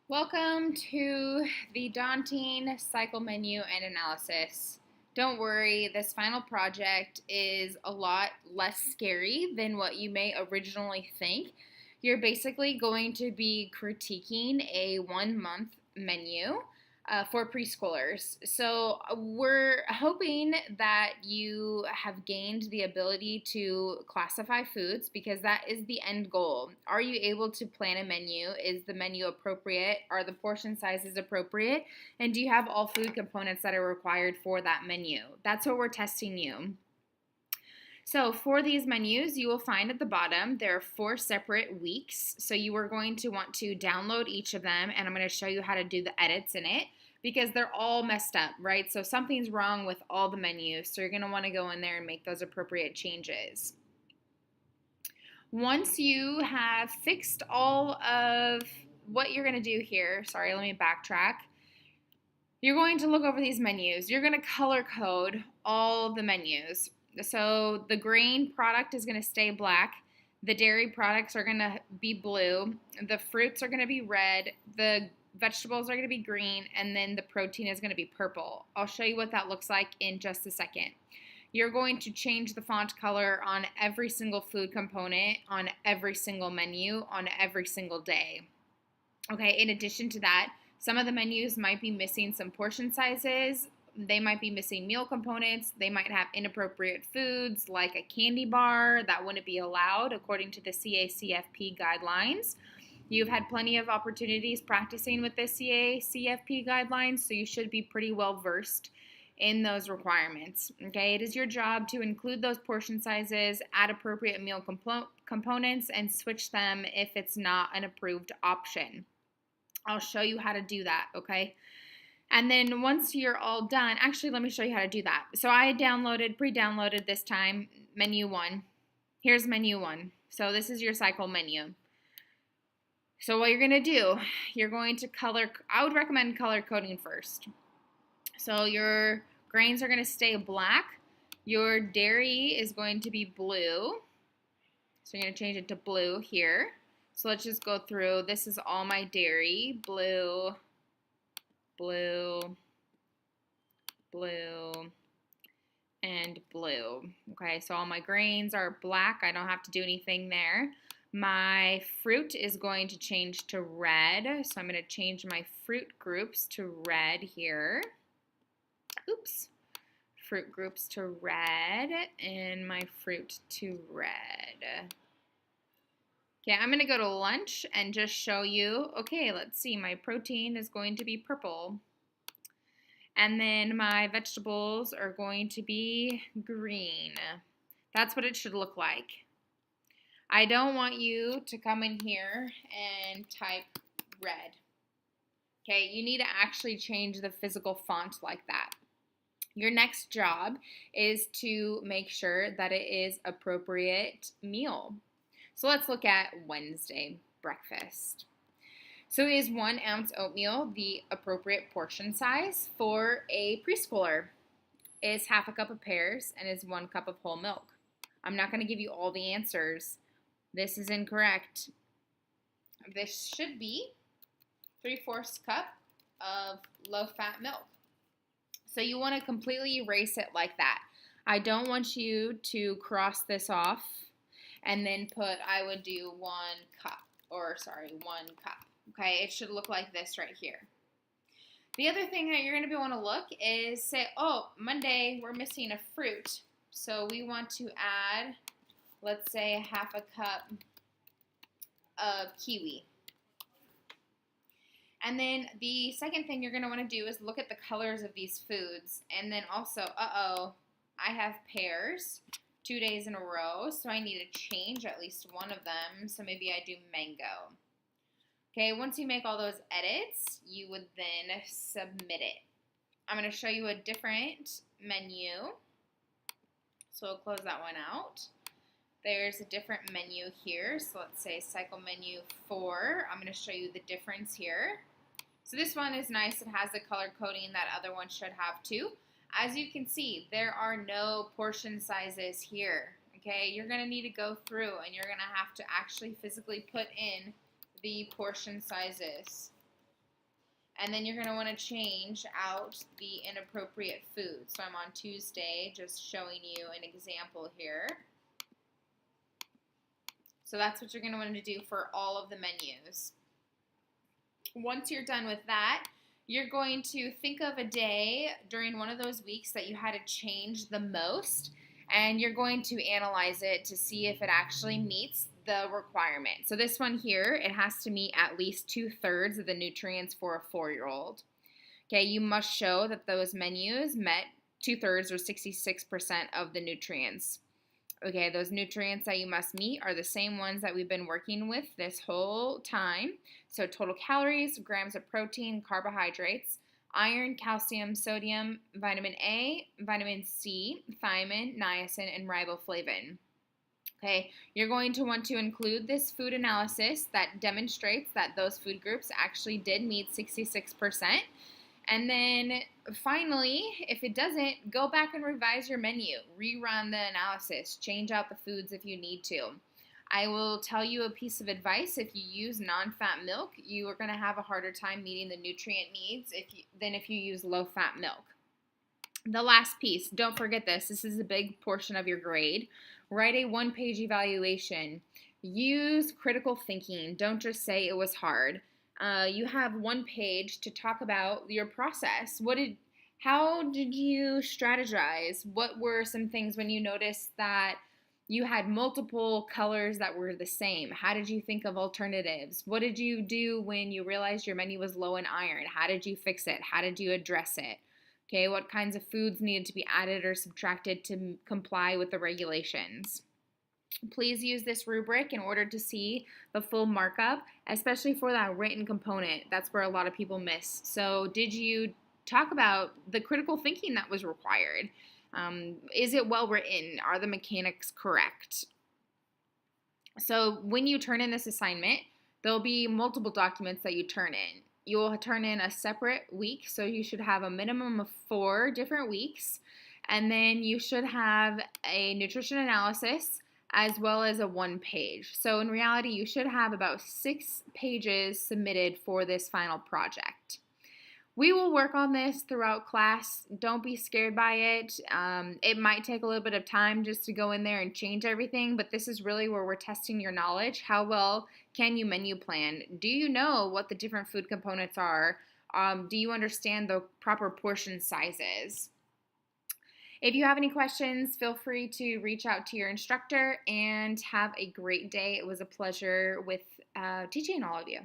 Welcome to the daunting cycle menu and analysis. Don't worry, this final project is a lot less scary than what you may originally think. You're basically going to be critiquing a 1 month menu for preschoolers. So we're hoping that you have gained the ability to classify foods because that is the end goal. Are you able to plan a menu? Is the menu appropriate? Are the portion sizes appropriate? And do you have all food components that are required for that menu? That's what we're testing you. So for these menus, you will find at the bottom there are 4 separate weeks. So you are going to want to download each of them, and I'm going to show you how to do the edits in it because they're all messed up, right? So something's wrong with all the menus. So you're going to want to go in there and make those appropriate changes. Once you have fixed all of what you're going to do here, sorry, let me backtrack. You're going to look over these menus. You're going to color code all of the menus. So the grain product is going to stay black. The dairy products are going to be blue. The fruits are going to be red. The vegetables are going to be green. And then the protein is going to be purple. I'll show you what that looks like in just a second. You're going to change the font color on every single food component, on every single menu, on every single day. Okay, in addition to that, some of the menus might be missing some portion sizes. They might be missing meal components. They might have inappropriate foods like a candy bar that wouldn't be allowed according to the CACFP guidelines. You've had plenty of opportunities practicing with the CACFP guidelines, so you should be pretty well versed in those requirements. Okay, it is your job to include those portion sizes, add appropriate meal components, and switch them if it's not an approved option. I'll show you how to do that, okay? And then once you're all done, actually, let me show you how to do that. So I pre-downloaded this time, menu 1. Here's menu 1. So this is your cycle menu. So what you're going to do, you're going to I would recommend color coding first. So your grains are going to stay black. Your dairy is going to be blue. So you're going to change it to blue here. So let's just go through. This is all my dairy, blue, blue, blue, and blue. Okay, so all my grains are black. I don't have to do anything there. My fruit is going to change to red. So I'm going to change my fruit groups to red here. Oops. Fruit groups to red and my fruit to red. Okay, I'm going to go to lunch and just show you, okay, let's see, my protein is going to be purple. And then my vegetables are going to be green. That's what it should look like. I don't want you to come in here and type red. Okay, you need to actually change the physical font like that. Your next job is to make sure that it is appropriate meal. So let's look at Wednesday breakfast. So is 1 ounce oatmeal the appropriate portion size for a preschooler? Is half a cup of pears and is 1 cup of whole milk? I'm not going to give you all the answers. This is incorrect. This should be 3/4 cup of low-fat milk. So you want to completely erase it like that. I don't want you to cross this off and then put, I would do 1 cup. Okay, it should look like this right here. The other thing that you're going to want to look is say, oh, Monday we're missing a fruit. So we want to add, let's say, half a cup of kiwi. And then the second thing you're going to want to do is look at the colors of these foods. And then also, I have pears 2 days in a row, so I need to change at least one of them. So maybe I do mango. Okay, once you make all those edits, you would then submit it. I'm going to show you a different menu. So we'll close that one out. There's a different menu here. So let's say cycle menu 4. I'm going to show you the difference here. So this one is nice. It has the color coding that other one should have too. As you can see, there are no portion sizes here. Okay, you're going to need to go through and you're going to have to actually physically put in the portion sizes. And then you're going to want to change out the inappropriate food. So I'm on Tuesday, just showing you an example here. So that's what you're going to want to do for all of the menus. Once you're done with that, you're going to think of a day during one of those weeks that you had to change the most, and you're going to analyze it to see if it actually meets the requirement. So this one here, it has to meet at least 2/3 of the nutrients for a 4-year-old. Okay, you must show that those menus met 2/3 or 66% of the nutrients. Okay, those nutrients that you must meet are the same ones that we've been working with this whole time. So total calories, grams of protein, carbohydrates, iron, calcium, sodium, vitamin A, vitamin C, thiamine, niacin, and riboflavin. Okay, you're going to want to include this food analysis that demonstrates that those food groups actually did meet 66%. And then finally, if it doesn't, go back and revise your menu, rerun the analysis, change out the foods if you need to. I will tell you a piece of advice: if you use non-fat milk, you are going to have a harder time meeting the nutrient needs than if you use low-fat milk. The last piece, don't forget this is a big portion of your grade. Write a 1-page evaluation. Use critical thinking. Don't just say it was hard. You have 1 page to talk about your process. How did you strategize? What were some things when you noticed that you had multiple colors that were the same? How did you think of alternatives? What did you do when you realized your menu was low in iron? How did you fix it? How did you address it? Okay, what kinds of foods needed to be added or subtracted to comply with the regulations? Please use this rubric in order to see the full markup, especially for that written component. That's where a lot of people miss. So did you talk about the critical thinking that was required? Is it well written? Are the mechanics correct? So when you turn in this assignment, there'll be multiple documents that you turn in. You will turn in a separate week, so you should have a minimum of 4 different weeks, and then you should have a nutrition analysis as well as a 1-page. So in reality, you should have about 6 pages submitted for this final project. We will work on this throughout class. Don't be scared by it. It might take a little bit of time just to go in there and change everything, but this is really where we're testing your knowledge. How well can you menu plan? Do you know what the different food components are? Do you understand the proper portion sizes? If you have any questions, feel free to reach out to your instructor, and have a great day. It was a pleasure with teaching all of you.